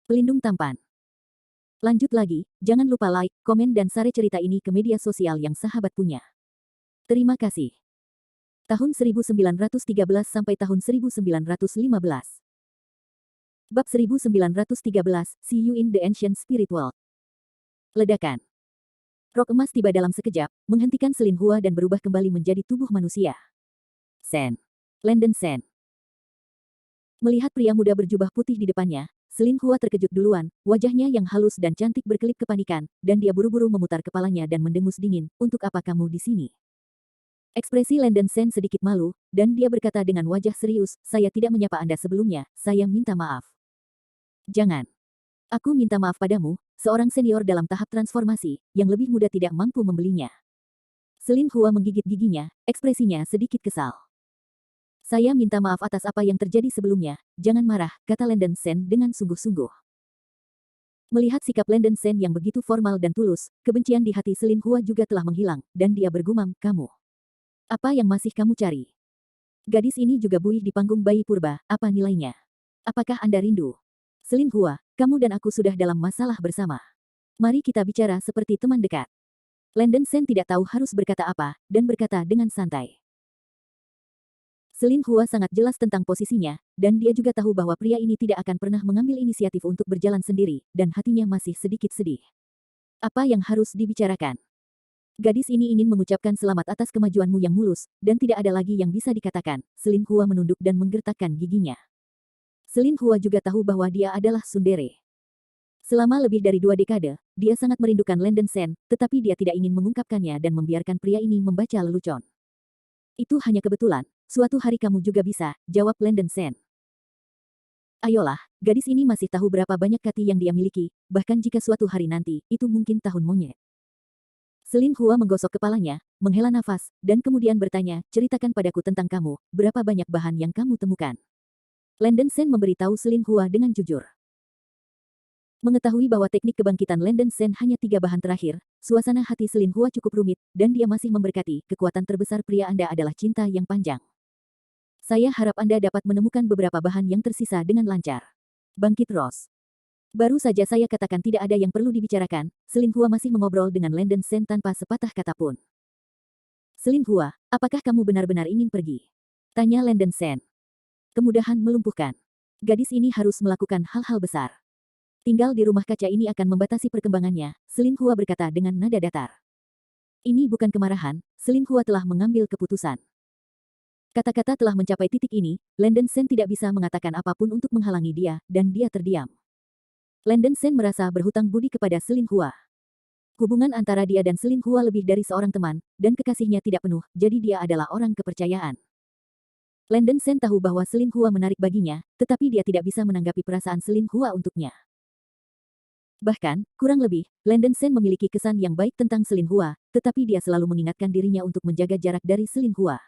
Pelindung tampan. Lanjut lagi, jangan lupa like, komen dan share cerita ini ke media sosial yang sahabat punya. Terima kasih. Tahun 1913 sampai tahun 1915. Bab 1913, See You in the Ancient Spirit World. Ledakan. Rok emas tiba dalam sekejap, menghentikan Selin Hua dan berubah kembali menjadi tubuh manusia. Sen. Landon Sen. Melihat pria muda berjubah putih di depannya, Selin Hua terkejut duluan, wajahnya yang halus dan cantik berkelip kepanikan, dan dia buru-buru memutar kepalanya dan mendengus dingin, "Untuk apa kamu di sini?" Ekspresi Landon Sen sedikit malu, dan dia berkata dengan wajah serius, "Saya tidak menyapa Anda sebelumnya, saya minta maaf." "Jangan. Aku minta maaf padamu, seorang senior dalam tahap transformasi, yang lebih muda tidak mampu membelinya." Selin Hua menggigit giginya, ekspresinya sedikit kesal. "Saya minta maaf atas apa yang terjadi sebelumnya, jangan marah," kata Landon Sen dengan sungguh-sungguh. Melihat sikap Landon Sen yang begitu formal dan tulus, kebencian di hati Selin Hua juga telah menghilang, dan dia bergumam, "Kamu. Apa yang masih kamu cari? Gadis ini juga buih di panggung bayi purba, apa nilainya? Apakah Anda rindu?" "Selin Hua, kamu dan aku sudah dalam masalah bersama. Mari kita bicara seperti teman dekat." Landon Sen tidak tahu harus berkata apa, dan berkata dengan santai. Selin Hua sangat jelas tentang posisinya, dan dia juga tahu bahwa pria ini tidak akan pernah mengambil inisiatif untuk berjalan sendiri, dan hatinya masih sedikit sedih. Apa yang harus dibicarakan? Gadis ini ingin mengucapkan selamat atas kemajuanmu yang mulus, dan tidak ada lagi yang bisa dikatakan. Selin Hua menunduk dan menggertakkan giginya. Selin Hua juga tahu bahwa dia adalah tsundere. Selama lebih dari 2 dekade, dia sangat merindukan Landon Sen, tetapi dia tidak ingin mengungkapkannya dan membiarkan pria ini membaca lelucon. "Itu hanya kebetulan, suatu hari kamu juga bisa," jawab Landon Sen. "Ayolah, gadis ini masih tahu berapa banyak kati yang dia miliki, bahkan jika suatu hari nanti, itu mungkin tahun monyet." Selin Hua menggosok kepalanya, menghela nafas, dan kemudian bertanya, "Ceritakan padaku tentang kamu, berapa banyak bahan yang kamu temukan?" Landon Sen memberitahu Selin Hua dengan jujur. Mengetahui bahwa teknik kebangkitan Landon Sen hanya 3 bahan terakhir, suasana hati Selin Hua cukup rumit, dan dia masih memberkati, "Kekuatan terbesar pria Anda adalah cinta yang panjang. Saya harap Anda dapat menemukan beberapa bahan yang tersisa dengan lancar." Bangkit Rose. Baru saja saya katakan tidak ada yang perlu dibicarakan, Selin Hua masih mengobrol dengan Landon Sen tanpa sepatah kata pun. "Selin Hua, apakah kamu benar-benar ingin pergi?" tanya Landon Sen. Kemudahan melumpuhkan. Gadis ini harus melakukan hal-hal besar. Tinggal di rumah kaca ini akan membatasi perkembangannya, Selin Hua berkata dengan nada datar. Ini bukan kemarahan, Selin Hua telah mengambil keputusan. Kata-kata telah mencapai titik ini, Landon Sen tidak bisa mengatakan apapun untuk menghalangi dia, dan dia terdiam. Landon Sen merasa berhutang budi kepada Selin Hua. Hubungan antara dia dan Selin Hua lebih dari seorang teman, dan kekasihnya tidak penuh, jadi dia adalah orang kepercayaan. Landon Sen tahu bahwa Selin Hua menarik baginya, tetapi dia tidak bisa menanggapi perasaan Selin Hua untuknya. Bahkan, kurang lebih, Landon Sen memiliki kesan yang baik tentang Selin Hua, tetapi dia selalu mengingatkan dirinya untuk menjaga jarak dari Selin Hua.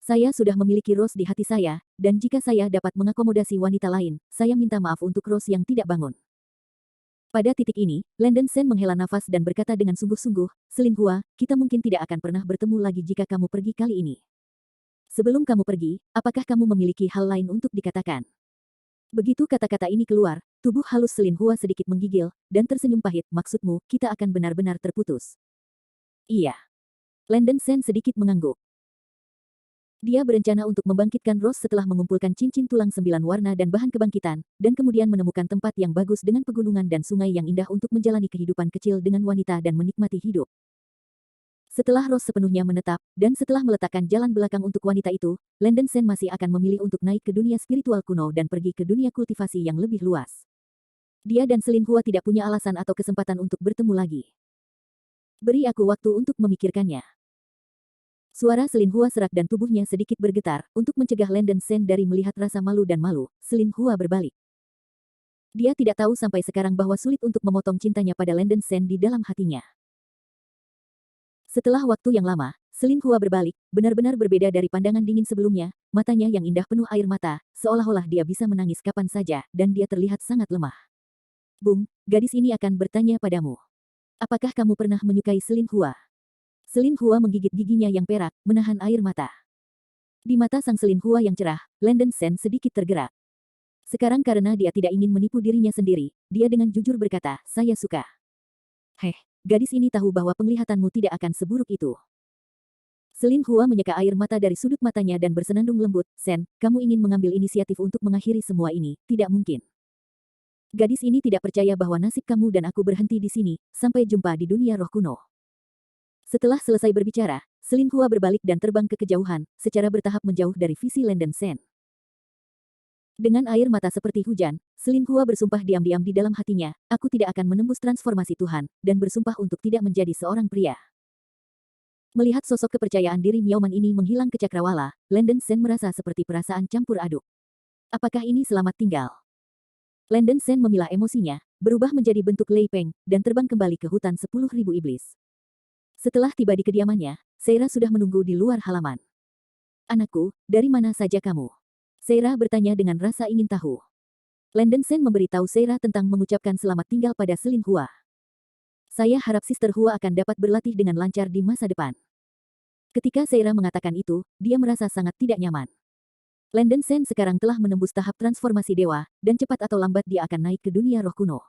"Saya sudah memiliki Rose di hati saya, dan jika saya dapat mengakomodasi wanita lain, saya minta maaf untuk Rose yang tidak bangun." Pada titik ini, Landon Sen menghela nafas dan berkata dengan sungguh-sungguh, "Selin Hua, kita mungkin tidak akan pernah bertemu lagi jika kamu pergi kali ini. Sebelum kamu pergi, apakah kamu memiliki hal lain untuk dikatakan?" Begitu kata-kata ini keluar, tubuh halus Selin Hua sedikit menggigil, dan tersenyum pahit, "Maksudmu, kita akan benar-benar terputus?" "Iya." Landon Sen sedikit mengangguk. Dia berencana untuk membangkitkan Rose setelah mengumpulkan cincin tulang 9 warna dan bahan kebangkitan, dan kemudian menemukan tempat yang bagus dengan pegunungan dan sungai yang indah untuk menjalani kehidupan kecil dengan wanita dan menikmati hidup. Setelah Rose sepenuhnya menetap, dan setelah meletakkan jalan belakang untuk wanita itu, Landon Sen masih akan memilih untuk naik ke dunia spiritual kuno dan pergi ke dunia kultivasi yang lebih luas. Dia dan Selin Hua tidak punya alasan atau kesempatan untuk bertemu lagi. "Beri aku waktu untuk memikirkannya." Suara Selin Hua serak dan tubuhnya sedikit bergetar, untuk mencegah Landon Sen dari melihat rasa malu dan malu, Selin Hua berbalik. Dia tidak tahu sampai sekarang bahwa sulit untuk memotong cintanya pada Landon Sen di dalam hatinya. Setelah waktu yang lama, Selin Hua berbalik, benar-benar berbeda dari pandangan dingin sebelumnya, matanya yang indah penuh air mata, seolah-olah dia bisa menangis kapan saja, dan dia terlihat sangat lemah. "Bung, gadis ini akan bertanya padamu. Apakah kamu pernah menyukai Selin Hua?" Selin Hua menggigit giginya yang perak, menahan air mata. Di mata sang Selin Hua yang cerah, Landon Sen sedikit tergerak. Sekarang karena dia tidak ingin menipu dirinya sendiri, dia dengan jujur berkata, saya suka. Heh, gadis ini tahu bahwa penglihatanmu tidak akan seburuk itu. Selin Hua menyeka air mata dari sudut matanya dan bersenandung lembut, Sen, kamu ingin mengambil inisiatif untuk mengakhiri semua ini, tidak mungkin. Gadis ini tidak percaya bahwa nasib kamu dan aku berhenti di sini, sampai jumpa di dunia roh kuno. Setelah selesai berbicara, Selin Hua berbalik dan terbang ke kejauhan, secara bertahap menjauh dari visi Landen Sen. Dengan air mata seperti hujan, Selin Hua bersumpah diam-diam di dalam hatinya, aku tidak akan menembus transformasi Tuhan, dan bersumpah untuk tidak menjadi seorang pria. Melihat sosok kepercayaan diri Miaoman ini menghilang ke cakrawala, Landen Sen merasa seperti perasaan campur aduk. Apakah ini selamat tinggal? Landen Sen memilah emosinya, berubah menjadi bentuk Lei Peng, dan terbang kembali ke hutan 10.000 iblis. Setelah tiba di kediamannya, Seira sudah menunggu di luar halaman. Anakku, dari mana saja kamu? Seira bertanya dengan rasa ingin tahu. Landen Sen memberitahu Seira tentang mengucapkan selamat tinggal pada Selin Hua. Saya harap Sister Hua akan dapat berlatih dengan lancar di masa depan. Ketika Seira mengatakan itu, dia merasa sangat tidak nyaman. Landen Sen sekarang telah menembus tahap transformasi dewa, dan cepat atau lambat dia akan naik ke dunia roh kuno.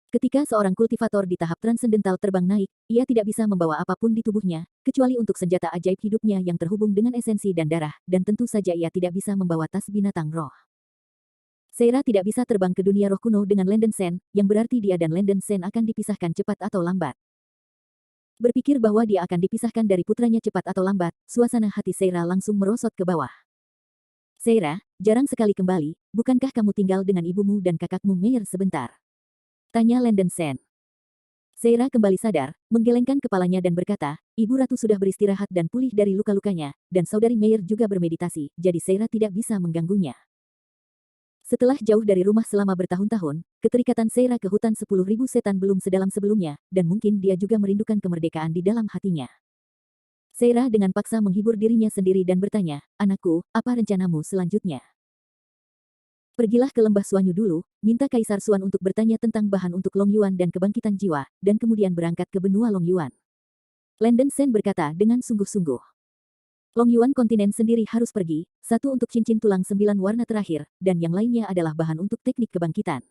Ketika seorang kultivator di tahap transendental terbang naik, ia tidak bisa membawa apapun di tubuhnya, kecuali untuk senjata ajaib hidupnya yang terhubung dengan esensi dan darah, dan tentu saja ia tidak bisa membawa tas binatang roh. Seira tidak bisa terbang ke dunia roh kuno dengan Landen Sen, yang berarti dia dan Landen Sen akan dipisahkan cepat atau lambat. Berpikir bahwa dia akan dipisahkan dari putranya cepat atau lambat, suasana hati Seira langsung merosot ke bawah. Seira, jarang sekali kembali, bukankah kamu tinggal dengan ibumu dan kakakmu Meyer sebentar? Tanya Landen Sen. Seira kembali sadar, menggelengkan kepalanya dan berkata, Ibu Ratu sudah beristirahat dan pulih dari luka-lukanya, dan saudari Meyer juga bermeditasi, jadi Seira tidak bisa mengganggunya. Setelah jauh dari rumah selama bertahun-tahun, keterikatan Seira ke hutan 10.000 setan belum sedalam sebelumnya, dan mungkin dia juga merindukan kemerdekaan di dalam hatinya. Seira dengan paksa menghibur dirinya sendiri dan bertanya, anakku, apa rencanamu selanjutnya? Pergilah ke lembah Suanyu dulu, minta Kaisar Suan untuk bertanya tentang bahan untuk Long Yuan dan kebangkitan jiwa, dan kemudian berangkat ke benua Long Yuan. Landen Sen berkata dengan sungguh-sungguh. Long Yuan kontinen sendiri harus pergi, satu untuk cincin tulang 9 warna terakhir, dan yang lainnya adalah bahan untuk teknik kebangkitan.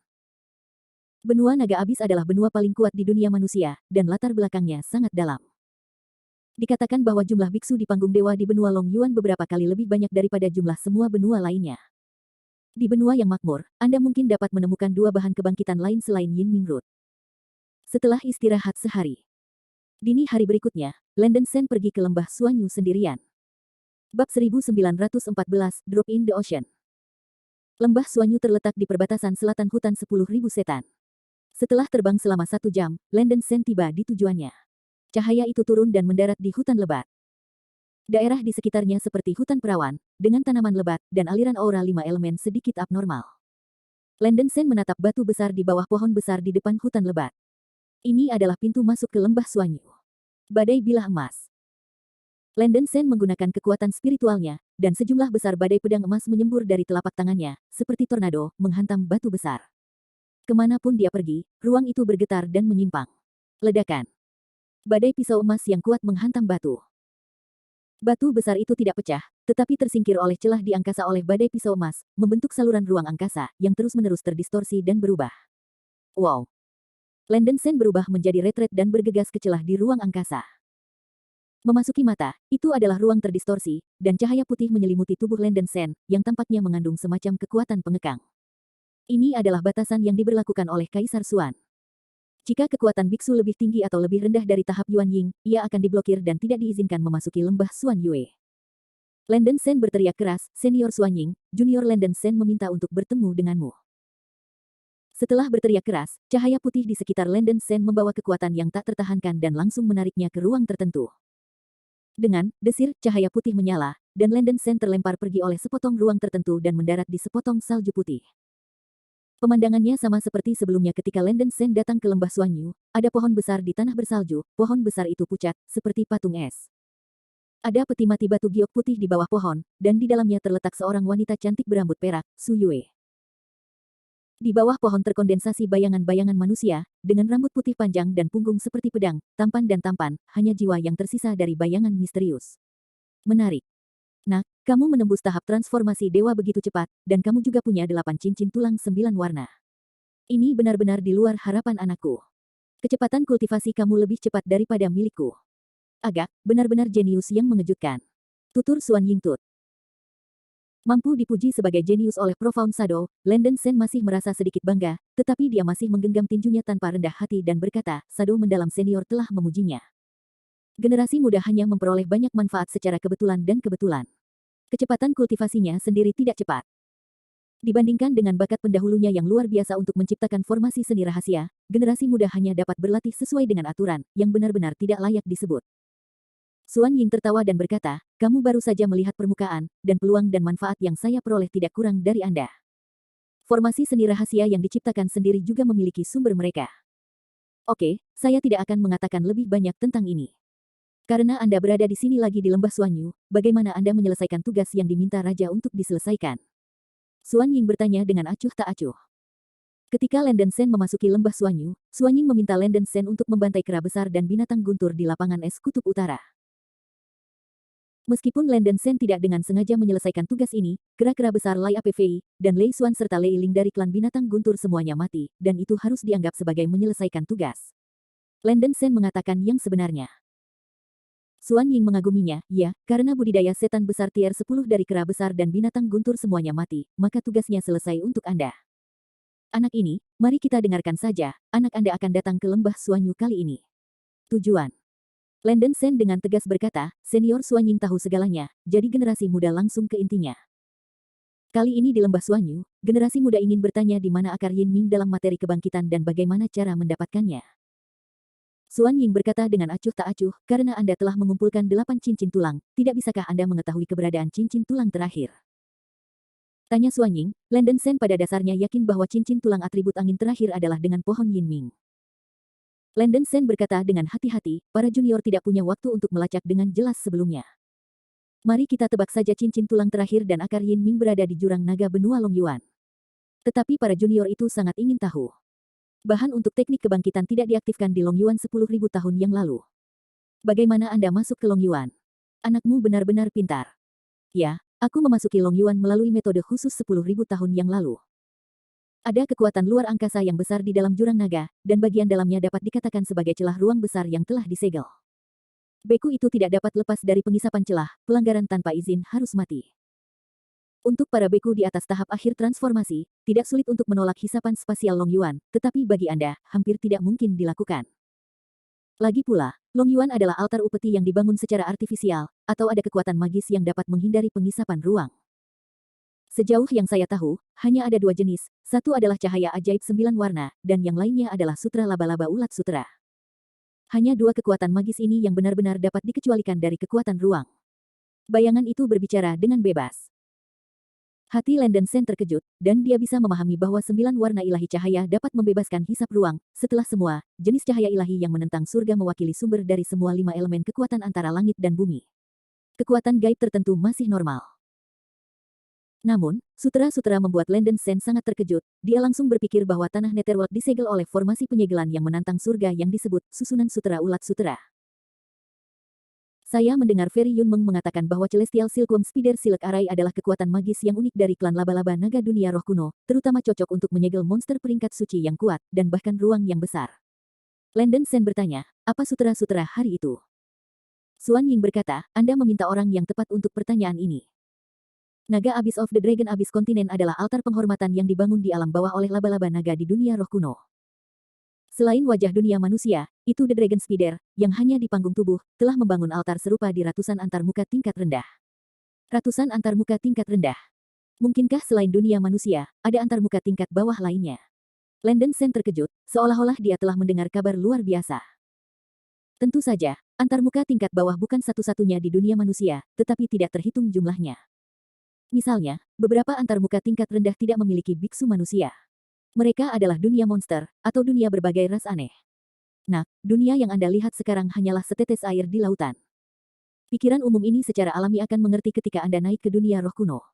Benua Naga Abis adalah benua paling kuat di dunia manusia, dan latar belakangnya sangat dalam. Dikatakan bahwa jumlah biksu di panggung dewa di benua Long Yuan beberapa kali lebih banyak daripada jumlah semua benua lainnya. Di benua yang makmur, Anda mungkin dapat menemukan 2 bahan kebangkitan lain selain Yin Ming Root. Setelah istirahat sehari. Dini hari berikutnya, Landen Sen pergi ke lembah Suanyu sendirian. Bab 1914, Drop in the Ocean. Lembah Suanyu terletak di perbatasan selatan hutan 10.000 setan. Setelah terbang selama 1 jam, Landen Sen tiba di tujuannya. Cahaya itu turun dan mendarat di hutan lebat. Daerah di sekitarnya seperti hutan perawan, dengan tanaman lebat, dan aliran aura 5 elemen sedikit abnormal. Landen Sen menatap batu besar di bawah pohon besar di depan hutan lebat. Ini adalah pintu masuk ke lembah Suanyu. Badai bilah emas. Landen Sen menggunakan kekuatan spiritualnya, dan sejumlah besar badai pedang emas menyembur dari telapak tangannya, seperti tornado, menghantam batu besar. Kemanapun dia pergi, ruang itu bergetar dan menyimpang. Ledakan. Badai pisau emas yang kuat menghantam batu. Batu besar itu tidak pecah, tetapi tersingkir oleh celah di angkasa oleh badai pisau emas, membentuk saluran ruang angkasa, yang terus-menerus terdistorsi dan berubah. Wow! Landen Sen berubah menjadi retret dan bergegas ke celah di ruang angkasa. Memasuki mata, itu adalah ruang terdistorsi, dan cahaya putih menyelimuti tubuh Landen Sen, yang tampaknya mengandung semacam kekuatan pengekang. Ini adalah batasan yang diberlakukan oleh Kaisar Suan. Jika kekuatan biksu lebih tinggi atau lebih rendah dari tahap Yuan Ying, ia akan diblokir dan tidak diizinkan memasuki lembah Suan Yue. Landen Sen berteriak keras, Senior Suan Ying, Junior Landen Sen meminta untuk bertemu denganmu. Setelah berteriak keras, cahaya putih di sekitar Landen Sen membawa kekuatan yang tak tertahankan dan langsung menariknya ke ruang tertentu. Dengan desir, cahaya putih menyala, dan Landen Sen terlempar pergi oleh sepotong ruang tertentu dan mendarat di sepotong salju putih. Pemandangannya sama seperti sebelumnya ketika Landen Sen datang ke lembah Suanyu, ada pohon besar di tanah bersalju, pohon besar itu pucat, seperti patung es. Ada peti mati batu giok putih di bawah pohon, dan di dalamnya terletak seorang wanita cantik berambut perak, Su Yue. Di bawah pohon terkondensasi bayangan-bayangan manusia, dengan rambut putih panjang dan punggung seperti pedang, tampan dan tampan, hanya jiwa yang tersisa dari bayangan misterius. Menarik. Nak, kamu menembus tahap transformasi dewa begitu cepat, dan kamu juga punya 8 cincin tulang 9 warna. Ini benar-benar di luar harapan anakku. Kecepatan kultivasi kamu lebih cepat daripada milikku. Agak, benar-benar jenius yang mengejutkan. Tutur Xuan Yingtut. Mampu dipuji sebagai jenius oleh Profound Shadow, Landon Shen masih merasa sedikit bangga, tetapi dia masih menggenggam tinjunya tanpa rendah hati dan berkata, Shadow mendalam senior telah memujinya. Generasi muda hanya memperoleh banyak manfaat secara kebetulan dan kebetulan. Kecepatan kultivasinya sendiri tidak cepat. Dibandingkan dengan bakat pendahulunya yang luar biasa untuk menciptakan formasi seni rahasia, generasi muda hanya dapat berlatih sesuai dengan aturan, yang benar-benar tidak layak disebut. Xuan Ying tertawa dan berkata, kamu baru saja melihat permukaan, dan peluang dan manfaat yang saya peroleh tidak kurang dari Anda. Formasi seni rahasia yang diciptakan sendiri juga memiliki sumber mereka. Oke, saya tidak akan mengatakan lebih banyak tentang ini. Karena Anda berada di sini lagi di lembah Xuanyu, bagaimana Anda menyelesaikan tugas yang diminta Raja untuk diselesaikan? Xuan Ying bertanya dengan acuh tak acuh. Ketika Landon Shen memasuki lembah Xuanyu, Xuan Ying meminta Landon Shen untuk membantai kera besar dan binatang guntur di lapangan es kutub utara. Meskipun Landon Shen tidak dengan sengaja menyelesaikan tugas ini, kera-kera besar Lai APVI, dan Lei Xuan serta Lei Ling dari klan binatang guntur semuanya mati, dan itu harus dianggap sebagai menyelesaikan tugas. Landon Shen mengatakan yang sebenarnya. Xuan Ying mengaguminya, ya, karena budidaya setan besar tier 10 dari kera besar dan binatang guntur semuanya mati, maka tugasnya selesai untuk Anda. Anak ini, mari kita dengarkan saja, anak Anda akan datang ke lembah Xuanyu kali ini. Tujuan. Landon Shen dengan tegas berkata, senior Xuan Ying tahu segalanya, jadi generasi muda langsung ke intinya. Kali ini di lembah Xuanyu, generasi muda ingin bertanya di mana akar Yin Ming dalam materi kebangkitan dan bagaimana cara mendapatkannya. Xuan Ying berkata dengan acuh tak acuh, karena Anda telah mengumpulkan 8 cincin tulang, tidak bisakah Anda mengetahui keberadaan cincin tulang terakhir? Tanya Xuan Ying, Landon Shen pada dasarnya yakin bahwa cincin tulang atribut angin terakhir adalah dengan pohon Yin Ming. Landon Shen berkata dengan hati-hati, para junior tidak punya waktu untuk melacak dengan jelas sebelumnya. Mari kita tebak saja cincin tulang terakhir dan akar Yin Ming berada di jurang naga benua Longyuan. Tetapi para junior itu sangat ingin tahu. Bahan untuk teknik kebangkitan tidak diaktifkan di Longyuan 10.000 tahun yang lalu. Bagaimana Anda masuk ke Longyuan? Anakmu benar-benar pintar. Ya, aku memasuki Longyuan melalui metode khusus 10.000 tahun yang lalu. Ada kekuatan luar angkasa yang besar di dalam jurang naga, dan bagian dalamnya dapat dikatakan sebagai celah ruang besar yang telah disegel. Beku itu tidak dapat lepas dari pengisapan celah, pelanggaran tanpa izin harus mati. Untuk para beku di atas tahap akhir transformasi, tidak sulit untuk menolak hisapan spasial Longyuan, tetapi bagi Anda, hampir tidak mungkin dilakukan. Lagi pula, Longyuan adalah altar upeti yang dibangun secara artifisial, atau ada kekuatan magis yang dapat menghindari pengisapan ruang. Sejauh yang saya tahu, hanya ada 2 jenis, satu adalah cahaya ajaib 9 warna, dan yang lainnya adalah sutra laba-laba ulat sutra. Hanya 2 kekuatan magis ini yang benar-benar dapat dikecualikan dari kekuatan ruang. Bayangan itu berbicara dengan bebas. Hati Landon Shen terkejut, dan dia bisa memahami bahwa 9 warna ilahi cahaya dapat membebaskan hisap ruang. Setelah semua, jenis cahaya ilahi yang menentang surga mewakili sumber dari semua 5 elemen kekuatan antara langit dan bumi. Kekuatan gaib tertentu masih normal. Namun, sutra-sutra membuat Landon Shen sangat terkejut. Dia langsung berpikir bahwa tanah Netherworld disegel oleh formasi penyegelan yang menantang surga yang disebut susunan sutra ulat sutra. Saya mendengar Fairy Yunmeng mengatakan bahwa Celestial Silkworm Spider Silk Array adalah kekuatan magis yang unik dari klan laba-laba naga dunia roh kuno, terutama cocok untuk menyegel monster peringkat suci yang kuat, dan bahkan ruang yang besar. Landon Shen bertanya, apa sutra-sutra hari itu? Xuan Ying berkata, Anda meminta orang yang tepat untuk pertanyaan ini. Naga Abyss of the Dragon Abyss Continent adalah altar penghormatan yang dibangun di alam bawah oleh laba-laba naga di dunia roh kuno. Selain wajah dunia manusia, itu The Dragon Spider, yang hanya di panggung tubuh, telah membangun altar serupa di ratusan antarmuka tingkat rendah. Ratusan antarmuka tingkat rendah. Mungkinkah selain dunia manusia, ada antarmuka tingkat bawah lainnya? Landon Shen terkejut, seolah-olah dia telah mendengar kabar luar biasa. Tentu saja, antarmuka tingkat bawah bukan satu-satunya di dunia manusia, tetapi tidak terhitung jumlahnya. Misalnya, beberapa antarmuka tingkat rendah tidak memiliki biksu manusia. Mereka adalah dunia monster, atau dunia berbagai ras aneh. Nah, dunia yang Anda lihat sekarang hanyalah setetes air di lautan. Pikiran umum ini secara alami akan mengerti ketika Anda naik ke dunia roh kuno.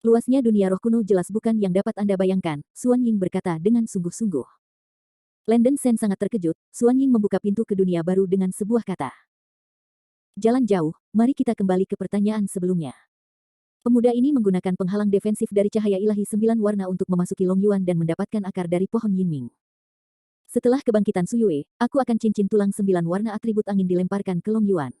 Luasnya dunia roh kuno jelas bukan yang dapat Anda bayangkan, Xuan Ying berkata dengan sungguh-sungguh. Landon Shen sangat terkejut, Xuan Ying membuka pintu ke dunia baru dengan sebuah kata. jalan jauh, mari kita kembali ke pertanyaan sebelumnya. Pemuda ini menggunakan penghalang defensif dari cahaya ilahi 9 warna untuk memasuki Long Yuan dan mendapatkan akar dari pohon Yinming. Setelah kebangkitan Suyue, aku akan cincin tulang 9 warna atribut angin dilemparkan ke Long Yuan.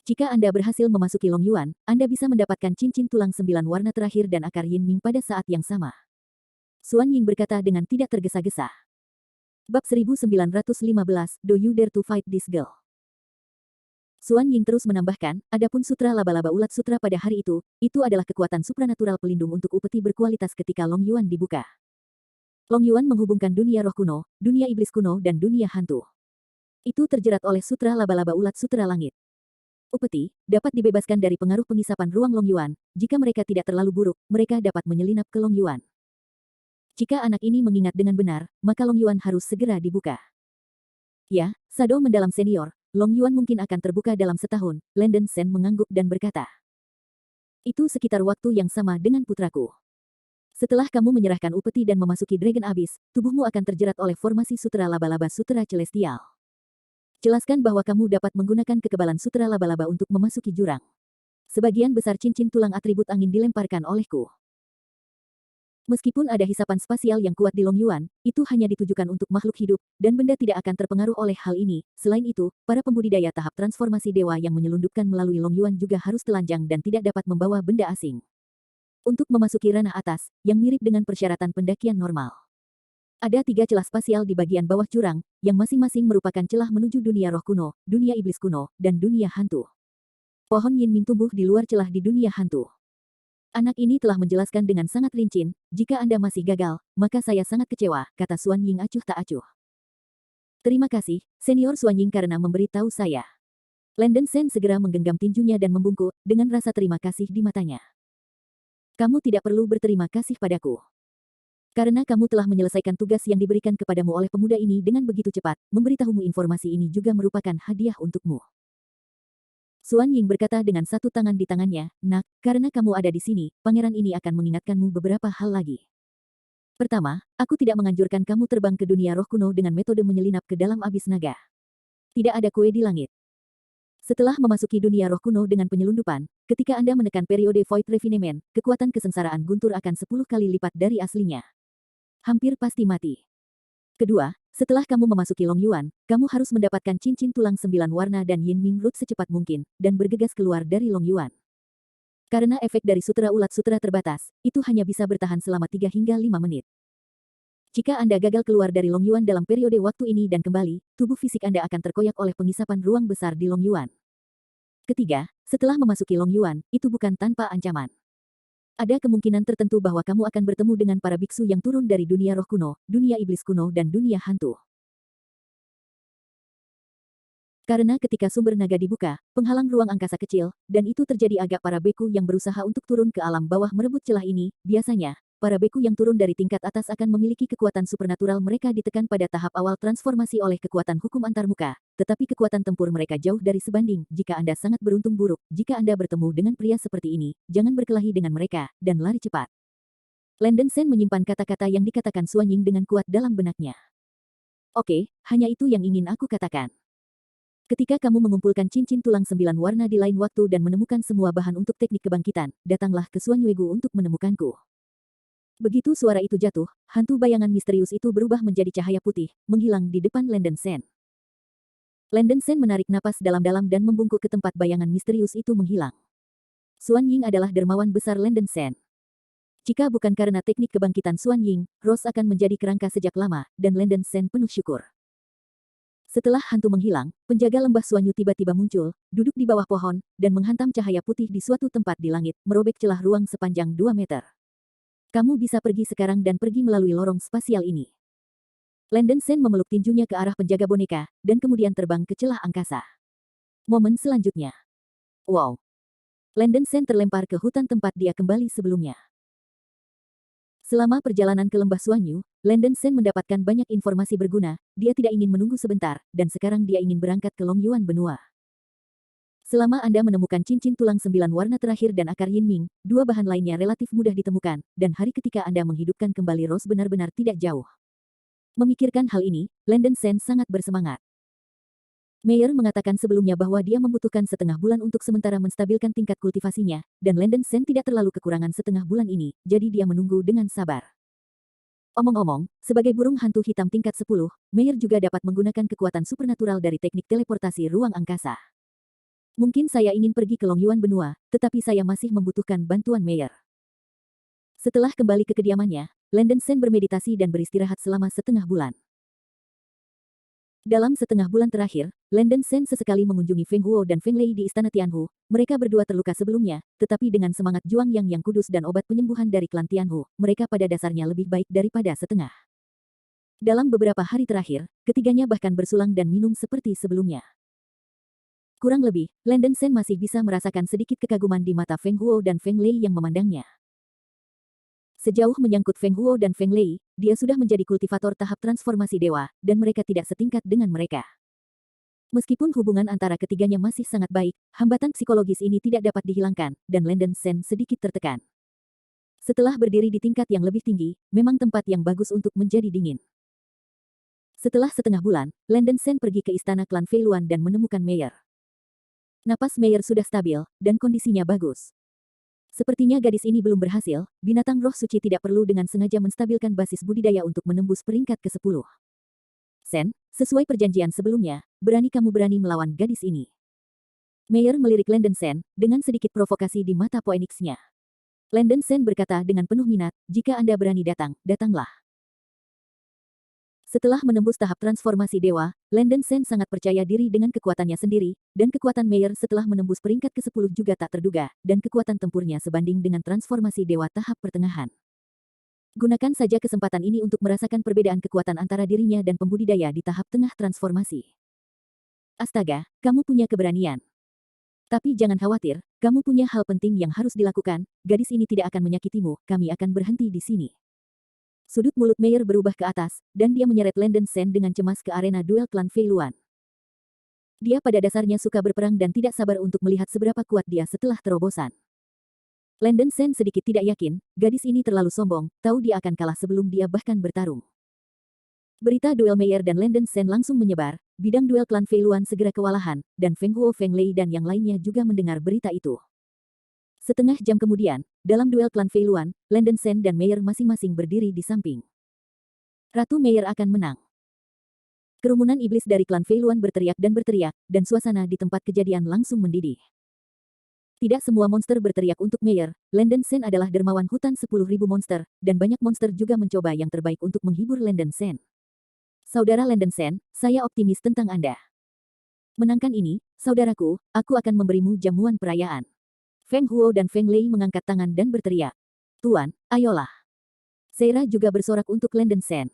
Jika Anda berhasil memasuki Long Yuan, Anda bisa mendapatkan cincin tulang 9 warna terakhir dan akar Yinming pada saat yang sama. Xuan Ying berkata dengan tidak tergesa-gesa. Bab 1915, Do you dare to fight this girl? Xuan Ying terus menambahkan, adapun sutra laba-laba ulat sutra pada hari itu adalah kekuatan supranatural pelindung untuk upeti berkualitas ketika Long Yuan dibuka. Long Yuan menghubungkan dunia roh kuno, dunia iblis kuno dan dunia hantu. Itu terjerat oleh sutra laba-laba ulat sutra langit. Upeti dapat dibebaskan dari pengaruh pengisapan ruang Long Yuan. Jika mereka tidak terlalu buruk, mereka dapat menyelinap ke Long Yuan. Jika anak ini mengingat dengan benar, maka Long Yuan harus segera dibuka. Ya, Shadow mendalam senior, Long Yuan mungkin akan terbuka dalam setahun. Landen Shen mengangguk dan berkata. Itu sekitar waktu yang sama dengan putraku. Setelah kamu menyerahkan upeti dan memasuki Dragon Abyss, tubuhmu akan terjerat oleh formasi sutra laba-laba sutra celestial. Jelaskan bahwa kamu dapat menggunakan kekebalan sutra laba-laba untuk memasuki jurang. Sebagian besar cincin tulang atribut angin dilemparkan olehku. Meskipun ada hisapan spasial yang kuat di Long Yuan, itu hanya ditujukan untuk makhluk hidup, dan benda tidak akan terpengaruh oleh hal ini. Selain itu, para pembudidaya tahap transformasi dewa yang menyelundupkan melalui Long Yuan juga harus telanjang dan tidak dapat membawa benda asing. Untuk memasuki ranah atas, yang mirip dengan persyaratan pendakian normal. Ada 3 celah spasial di bagian bawah jurang, yang masing-masing merupakan celah menuju dunia roh kuno, dunia iblis kuno, dan dunia hantu. Pohon Yinming tumbuh di luar celah di dunia hantu. Anak ini telah menjelaskan dengan sangat rinci, jika Anda masih gagal, maka saya sangat kecewa, kata Xuan Ying acuh tak acuh. Terima kasih, Senior Xuan Ying karena memberitahu saya. Landen Shen segera menggenggam tinjunya dan membungkuk, dengan rasa terima kasih di matanya. Kamu tidak perlu berterima kasih padaku. Karena kamu telah menyelesaikan tugas yang diberikan kepadamu oleh pemuda ini dengan begitu cepat, memberitahumu informasi ini juga merupakan hadiah untukmu. Xuan Ying berkata dengan satu tangan di tangannya, Nak, karena kamu ada di sini, pangeran ini akan mengingatkanmu beberapa hal lagi. Pertama, aku tidak menganjurkan kamu terbang ke dunia roh kuno dengan metode menyelinap ke dalam abis naga. Tidak ada kue di langit. Setelah memasuki dunia roh kuno dengan penyelundupan, ketika Anda menekan periode Void Refinement, kekuatan kesengsaraan guntur akan 10 kali lipat dari aslinya. Hampir pasti mati. Kedua, setelah kamu memasuki Long Yuan, kamu harus mendapatkan cincin tulang 9 warna dan Yinming Root secepat mungkin, dan bergegas keluar dari Long Yuan. Karena efek dari sutra ulat sutra terbatas, itu hanya bisa bertahan selama 3 hingga 5 menit. Jika Anda gagal keluar dari Long Yuan dalam periode waktu ini dan kembali, tubuh fisik Anda akan terkoyak oleh pengisapan ruang besar di Long Yuan. Ketiga, setelah memasuki Long Yuan, itu bukan tanpa ancaman. Ada kemungkinan tertentu bahwa kamu akan bertemu dengan para biksu yang turun dari dunia roh kuno, dunia iblis kuno dan dunia hantu. Karena ketika sumber naga dibuka, penghalang ruang angkasa kecil, dan itu terjadi agak para beku yang berusaha untuk turun ke alam bawah merebut celah ini, biasanya, para beku yang turun dari tingkat atas akan memiliki kekuatan supernatural mereka ditekan pada tahap awal transformasi oleh kekuatan hukum antarmuka, tetapi kekuatan tempur mereka jauh dari sebanding. Jika Anda sangat beruntung buruk, jika Anda bertemu dengan pria seperti ini, jangan berkelahi dengan mereka, dan lari cepat. Landen Shen menyimpan kata-kata yang dikatakan Xuan Ying dengan kuat dalam benaknya. Oke, hanya itu yang ingin aku katakan. Ketika kamu mengumpulkan cincin tulang 9 warna di lain waktu dan menemukan semua bahan untuk teknik kebangkitan, datanglah ke Xuan Yuegu untuk menemukanku. Begitu suara itu jatuh, hantu bayangan misterius itu berubah menjadi cahaya putih, menghilang di depan Landen Shen. Landen Shen menarik napas dalam-dalam dan membungkuk ke tempat bayangan misterius itu menghilang. Xuan Ying adalah dermawan besar Landen Shen. Jika bukan karena teknik kebangkitan Xuan Ying, Rose akan menjadi kerangka sejak lama, dan Landen Shen penuh syukur. Setelah hantu menghilang, penjaga lembah Xuanyu tiba-tiba muncul, duduk di bawah pohon, dan menghantam cahaya putih di suatu tempat di langit, merobek celah ruang sepanjang 2 meter. Kamu bisa pergi sekarang dan pergi melalui lorong spasial ini. Landen Shen memeluk tinjunya ke arah penjaga boneka, dan kemudian terbang ke celah angkasa. Momen selanjutnya. Wow. Landen Shen terlempar ke hutan tempat dia kembali sebelumnya. Selama perjalanan ke lembah Xuanyu, Landen Shen mendapatkan banyak informasi berguna, dia tidak ingin menunggu sebentar, dan sekarang dia ingin berangkat ke Long Yuan benua. Selama Anda menemukan cincin tulang 9 warna terakhir dan akar Yinming, 2 bahan lainnya relatif mudah ditemukan, dan hari ketika Anda menghidupkan kembali Rose benar-benar tidak jauh. Memikirkan hal ini, Landen Shen sangat bersemangat. Meyer mengatakan sebelumnya bahwa dia membutuhkan setengah bulan untuk sementara menstabilkan tingkat kultivasinya, dan Landen Sen tidak terlalu kekurangan setengah bulan ini, jadi dia menunggu dengan sabar. Omong-omong, sebagai burung hantu hitam tingkat 10, Meyer juga dapat menggunakan kekuatan supernatural dari teknik teleportasi ruang angkasa. Mungkin saya ingin pergi ke Longyuan benua, tetapi saya masih membutuhkan bantuan Meyer. Setelah kembali ke kediamannya, Landen Sen bermeditasi dan beristirahat selama setengah bulan. Dalam setengah bulan terakhir, Landen Sen sesekali mengunjungi Feng Huo dan Feng Lei di Istana Tianhu. Mereka berdua terluka sebelumnya, tetapi dengan semangat Juang yang kudus dan obat penyembuhan dari klan Tianhu, mereka pada dasarnya lebih baik daripada setengah. Dalam beberapa hari terakhir, ketiganya bahkan bersulang dan minum seperti sebelumnya. Kurang lebih, Landen Sen masih bisa merasakan sedikit kekaguman di mata Feng Huo dan Feng Lei yang memandangnya. Sejauh menyangkut Feng Huo dan Feng Lei, dia sudah menjadi kultivator tahap transformasi dewa, dan mereka tidak setingkat dengan mereka. Meskipun hubungan antara ketiganya masih sangat baik, hambatan psikologis ini tidak dapat dihilangkan, dan Landen Sen sedikit tertekan. Setelah berdiri di tingkat yang lebih tinggi, memang tempat yang bagus untuk menjadi dingin. Setelah setengah bulan, Landen Sen pergi ke istana klan Fei Luan dan menemukan Meyer. Napas Meyer sudah stabil, dan kondisinya bagus. Sepertinya gadis ini belum berhasil, binatang roh suci tidak perlu dengan sengaja menstabilkan basis budidaya untuk menembus peringkat ke-10. Sen, sesuai perjanjian sebelumnya, berani kamu berani melawan gadis ini. Meyer melirik Landen Sen, dengan sedikit provokasi di mata Phoenix-nya. Landen Sen berkata dengan penuh minat, jika Anda berani datang, datanglah. Setelah menembus tahap transformasi dewa, Landen Sen sangat percaya diri dengan kekuatannya sendiri, dan kekuatan Meyer setelah menembus peringkat ke-10 juga tak terduga, dan kekuatan tempurnya sebanding dengan transformasi dewa tahap pertengahan. Gunakan saja kesempatan ini untuk merasakan perbedaan kekuatan antara dirinya dan pembudidaya di tahap tengah transformasi. Astaga, kamu punya keberanian. Tapi jangan khawatir, kamu punya hal penting yang harus dilakukan, gadis ini tidak akan menyakitimu, kami akan berhenti di sini. Sudut mulut Meyer berubah ke atas, dan dia menyeret Landen Sen dengan cemas ke arena duel klan Fei Luan. Dia pada dasarnya suka berperang dan tidak sabar untuk melihat seberapa kuat dia setelah terobosan. Landen Sen sedikit tidak yakin, gadis ini terlalu sombong, tahu dia akan kalah sebelum dia bahkan bertarung. Berita duel Meyer dan Landen Sen langsung menyebar, bidang duel klan Fei Luan segera kewalahan, dan Feng Huo Feng Lei dan yang lainnya juga mendengar berita itu. Setengah jam kemudian, dalam duel klan Fei Luan, Landen Sen dan Meyer masing-masing berdiri di samping. Ratu Meyer akan menang. Kerumunan iblis dari klan Fei Luan berteriak, dan suasana di tempat kejadian langsung mendidih. Tidak semua monster berteriak untuk Meyer, Landen Sen adalah dermawan hutan 10.000 monster, dan banyak monster juga mencoba yang terbaik untuk menghibur Landen Sen. Saudara Landen Sen, saya optimis tentang Anda. Menangkan ini, saudaraku, aku akan memberimu jamuan perayaan. Feng Huo dan Feng Lei mengangkat tangan dan berteriak. Tuan, ayolah. Seira juga bersorak untuk Landen Sen.